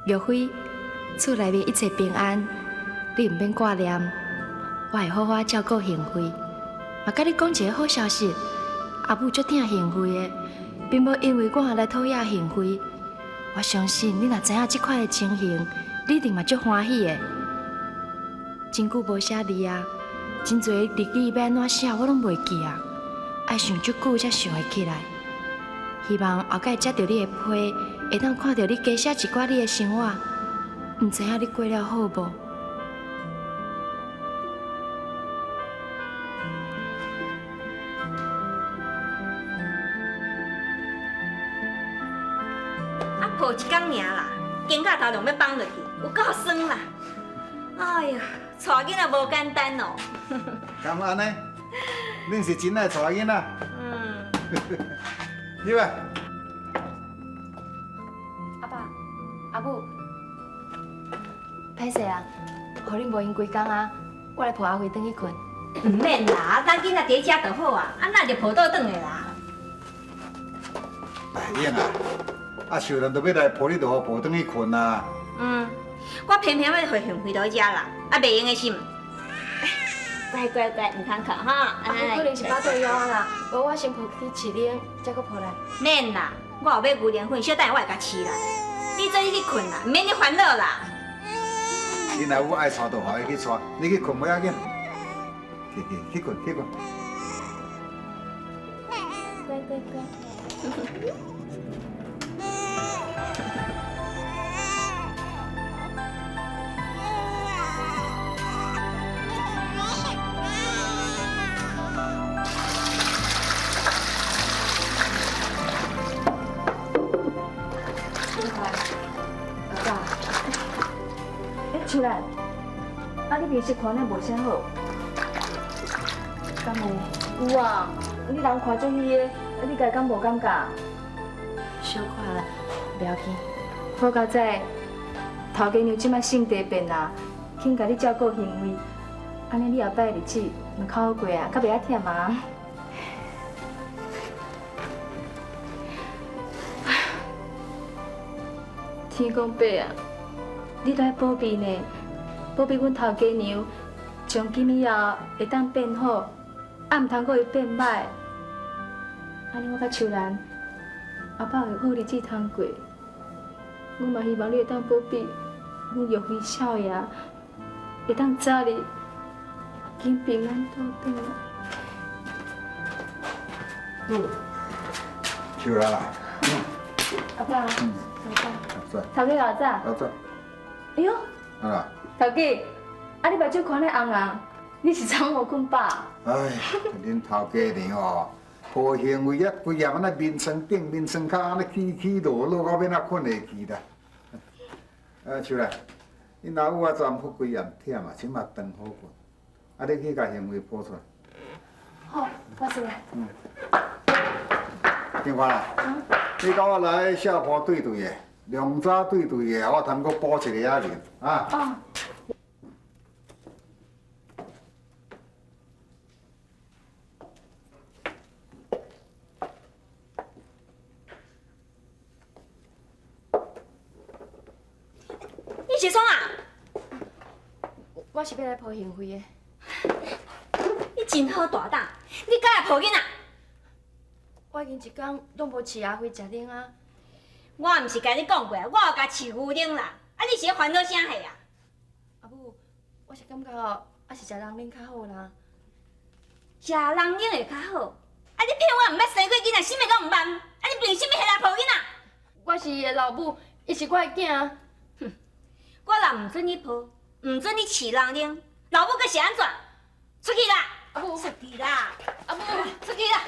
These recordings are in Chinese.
玉辉，厝内面一切平安，你毋免挂念，我会好好照顾幸辉。嘛，甲你讲一个好消息，阿母足疼幸辉的，并无因为我来讨厌幸辉。我相信你若知影即款的情形，你一定嘛足欢喜的。真久无写字啊，真侪日语要安怎写我拢袂记啊，爱想足久才想会起来。希望后摆接到你的批，会当看到你加写一寡你的生活，毋知影你过了好无？啊，抱一工尔啦，肩胛头就要放落去，有够酸啦！哎呀，带囡仔无简单哦。咁安尼，恁是真爱带囡仔？你啊，阿爸、阿母，歹势啊，互恁无闲规工啊，我来抱阿辉转去困。唔免啦，等囡仔伫遮就好啊，啊那就抱倒转的啦。哎，英啊，啊秀兰都要来抱你，就好抱转去困啊。我偏偏要回幸辉到遮啦，啊袂用的心。乖乖乖，唔通哭哈。阿辉可能是饱肚枵啊啦，无我先抱去饲奶，再搁抱来。免啦，我后尾牛奶粉小等下我会甲饲啦。你做你去困啦，唔免你烦恼啦。你若有爱带，就互伊去带，你去困不要紧。去困去困。乖乖乖。秋兰，啊，你平时看咱无啥好，敢会？有啊，你人看足喜的，你家敢无感觉？小看啦，不要紧。好佳仔，头家娘即摆性地变啦，肯甲你照顾行为，安尼你后摆日子嘛较好过啊，较袂遐忝啊。天公伯啊！你来保庇呢，保庇阮头家娘，从今以后会当变好，啊毋通搁会变歹。安尼我甲秋兰后摆有好日子通过，我嘛希望你会当保庇阮玉辉少爷，会当早日紧平安倒转来。秀兰啦，阿爸，是。头家老早。老早。哎呦，啊啦。头家，啊你目睭看咧红红，你是昨无困饱？哎，恁头家娘哦，抱行为啊，规夜安尼面霜顶面霜脚安尼起落落，我要哪困会去啦？啊，秀兰，恁老母啊，昨昏规夜忝啊，即马顿好困，啊，你去甲行为抱出来。好，我出来。金花啦，你甲我来下坡对对的，两早对对的，我通阁补一个仔面啊。哦。你是创啊？我是要来抱幸辉的。你真好大胆，你敢会抱囡仔？我已经一工拢无饲阿辉食奶啊！我毋是甲你讲过啊，我有甲饲牛奶啦。啊，你是咧烦恼啥货啊？阿母，我是感觉哦，还是食人奶较好啦。食人奶会较好。啊，你骗我毋捌生过囡仔，什么拢毋捌？啊，你凭什么来抱囡仔？我是伊的老母，伊是我的囝。哼，我若毋准你抱，毋准你饲人奶，老母阁是安怎？出去啦！阿母，出去啦！阿母，出去啦！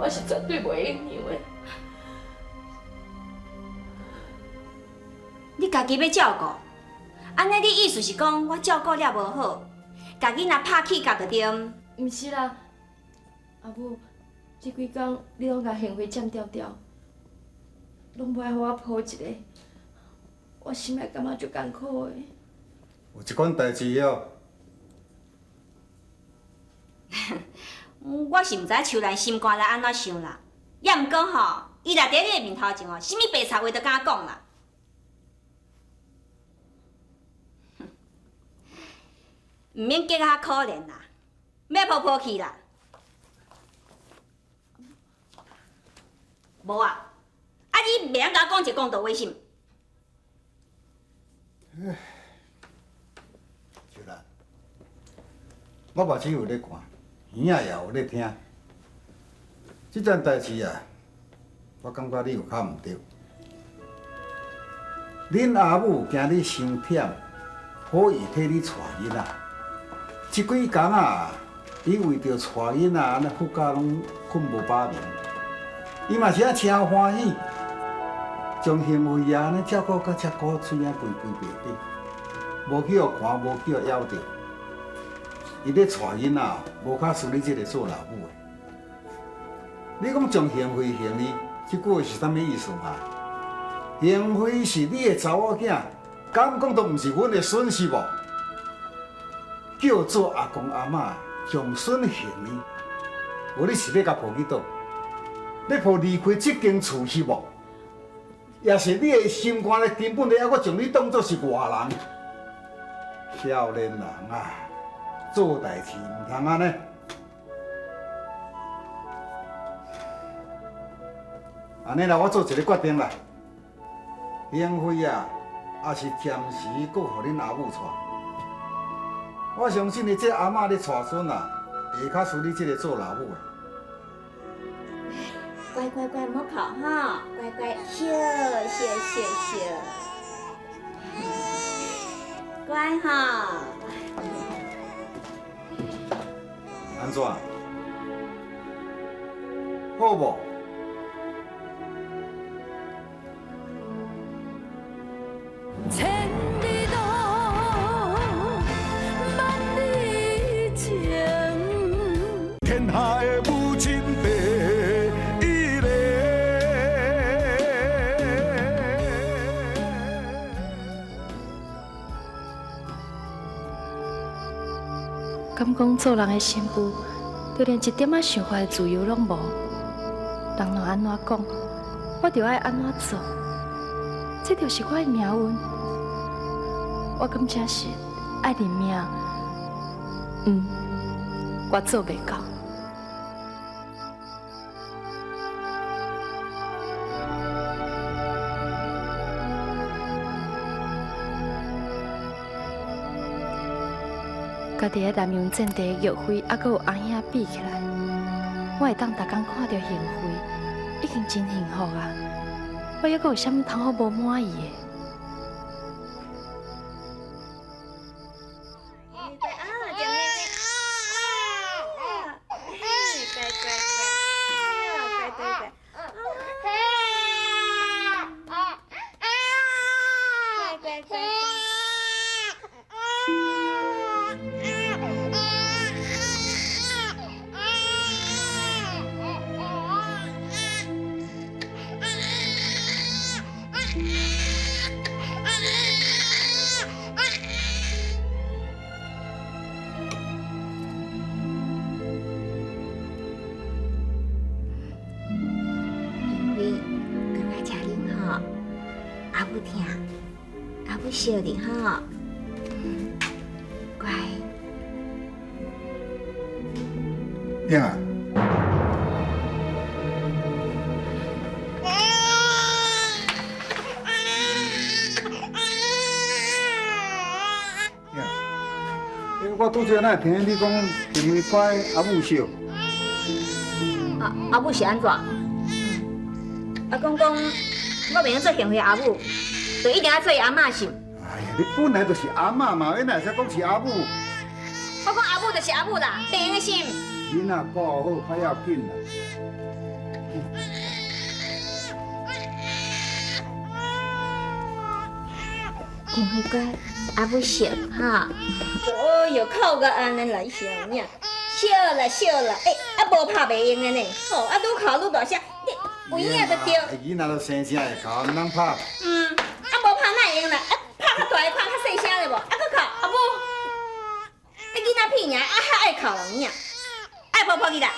我是绝对袂用样的。你家己要照顾，安尼你意思是讲我照顾了无好，家己若拍气甲就对。毋是啦，阿母，这几工你拢甲贤惠占掉掉，拢无爱互我抱一个，我心内感觉足艰苦的。有一款代志哦，我是毋知秋兰心肝来安怎想啦，也毋过吼，伊来伫你的面头前吼，啥物白贼话都敢讲啦。毋免计较可怜啦，要抱抱去啦。无啊，你袂晓甲我讲一个公道话是？秋兰，我目睭有咧看，耳仔也有咧听。即件代志啊，我感觉你有较毋对。恁阿母惊你伤忝，好意替你带囡仔。即几工啊，伊为着带囡仔，安尼骨甲拢困无饱眠。伊嘛是啊真欢喜，将行为啊安尼照顾甲遮古嘴啊肥肥白白，无去互看，无去互咬着。伊咧带囡仔，无较输你即个做老母的。你讲将贤惠行你，即句话是啥物意思嘛？贤惠是你的查某囝，敢讲都毋是阮的孙是无？叫做阿公阿嬷将孙行你，无你是要甲抱去倒？要抱离开这间厝是无？也是你的心肝咧根本咧还佫将你当作是外人？少年人啊，做代志毋通安尼。安尼啦，我做一个决定啦。贤惠啊，也是暂时搁互恁阿母带。我相信你这阿嬷咧带孙啊，会较输你这个做老母的。乖乖乖，莫哭哈，乖乖笑笑笑笑，乖哈。安怎？好无？千里路，万里情。天下的母亲第一个。敢讲做人的媳妇，就连一点仔想法的自由拢无，人若安怎讲，我就爱安怎做。这就是我的命运。我感觉是爱认命，我做袂到。家己的南洋战地玉辉，还阁有阿兄比起来，我会当逐工看到贤惠，已经真幸福啊！我还阁有啥物通好无满意的？笑的哈，乖。英啊，我拄则那听你讲，因为怪阿母笑。阿母是安怎？阿公讲，我袂用做贤惠阿母，就一定要做伊阿嬷是。哎呀，你本来就是阿嬷嘛，你哪会讲是阿母？我讲阿母就是阿母啦，病的心。囡仔顾好较要紧啦。因为乖，阿母笑哈。哦哟，靠个安尼来笑呢，笑了笑了，无拍袂用的呢。吼，愈哭愈大声，你有影就对。囡仔都生声会哭，毋通拍。无拍哪会用啦？拍较大个，拍较细声的无？佫哭，阿母，你囡仔屁尔，还爱哭人影，爱抱抱去啦。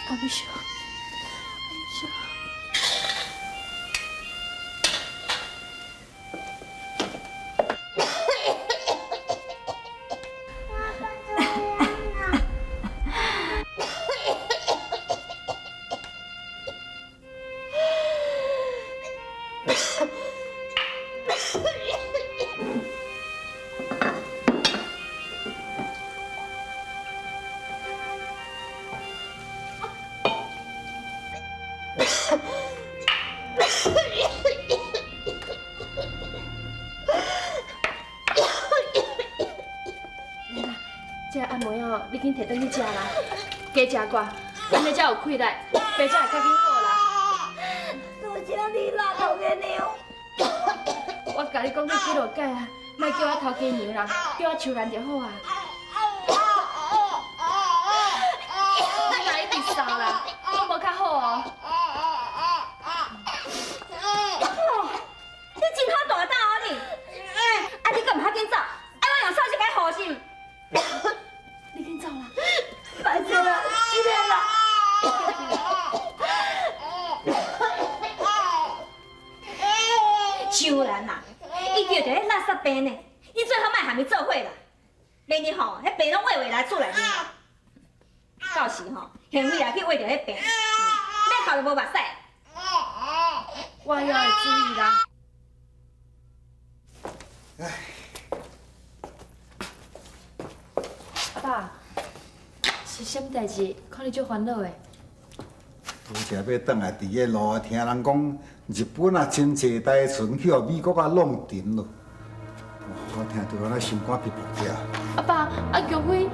阿不笑，这按摩药你紧摕倒去食啦，加食寡，安尼才有气力，病才会较紧好啦。多谢你啦，头家娘。我甲你讲过几落摆啊，莫叫我头家娘啦，叫我秋兰就好啊。你哪一直扫啦？我无较好哦。你真好大胆哦你！你敢唔较紧走？我用手就该好心。你紧走啦。拜托了，失恋了。秋兰呐，伊叫着迄垃圾病呢，你最好莫和伊做伙啦。明日吼，迄病拢喂回来厝内面。到时吼，现为来去喂着迄病，要哭就无目屎。我以后会注意啦。阿爸，是啥物代志？看你足烦恼的。拄则要转来伫个路，听人讲日本啊真济台船去互美国啊弄沉咯。我听着安尼心肝皮薄掉。阿爸，玉辉，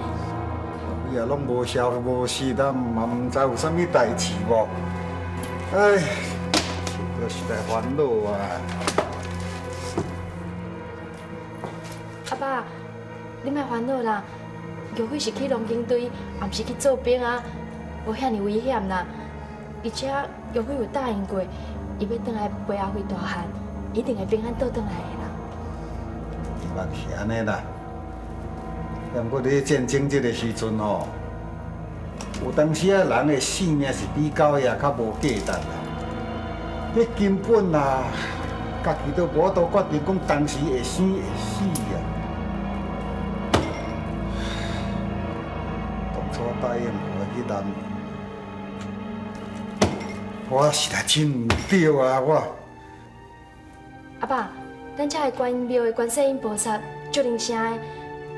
伊也拢无消无息，咱嘛毋知有啥物代志无。哎，这实在烦恼啊！阿爸，你莫烦恼啦。玉辉是去龙井队，也毋是去做兵啊，无遐尼危险啦。而且玉辉有答应过，伊要转来陪阿辉大汉，一定会平安倒转来的啦。希望是安尼啦。但过伫战争这个时阵吼，有当时啊人的性命是比狗也较无价值啦。你根本啊，家己都无都决定讲当时会生会死啊。当初答应我去南洋，我实在真唔对啊！我阿爸，咱遮个观音庙的观世音菩萨足灵声的，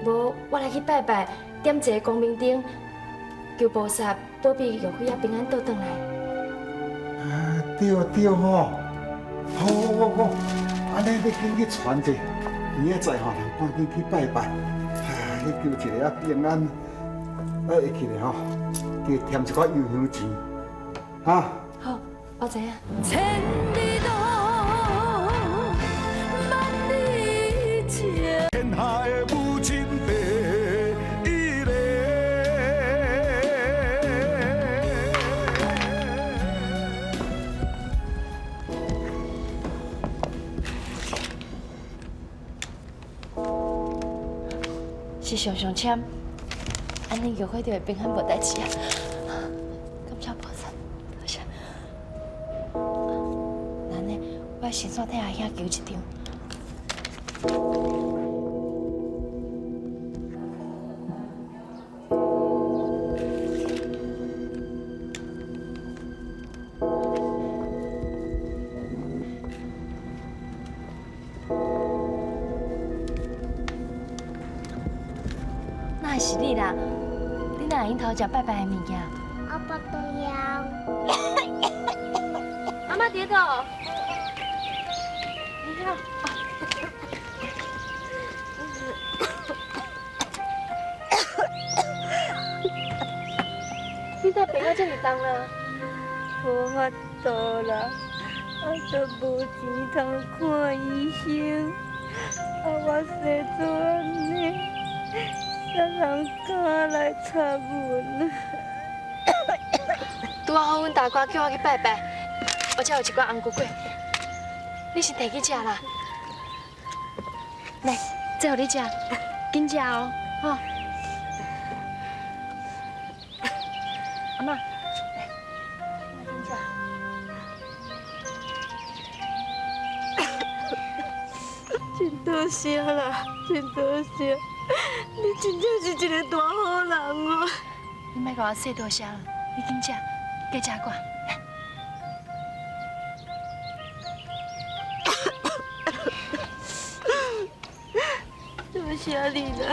无我来去拜拜，点一个光明灯，求菩萨保庇玉辉啊平安倒转来。啊，对吼，好，安尼你紧去传者，明仔载吼，人赶紧去拜拜，你求一个啊平安，会去咧吼，加添一寡油香钱，哈。好，我知影。千里路，万里情，天下的母亲第一个。是上签，安尼玉辉就会平安无代志啊！感谢菩萨，多谢。咱呢，我先线替阿兄求一张。是你啦，你哪会头食拜拜的物件？阿爸都要。阿妈跌倒。你好。你才病到这么重了？无法度啦，都无钱通看医生，我生做安尼，啥人敢来插阮？拄好阮大哥叫我去拜拜，而且有一罐红菇粿，你先摕去食啦。来，这互你食，紧食哦，吼。阿妈，来，紧食。真多谢啦，真多谢，你真正是一个大好人哦。你莫甲我说多谢了，你紧食，加食寡。多谢你啦。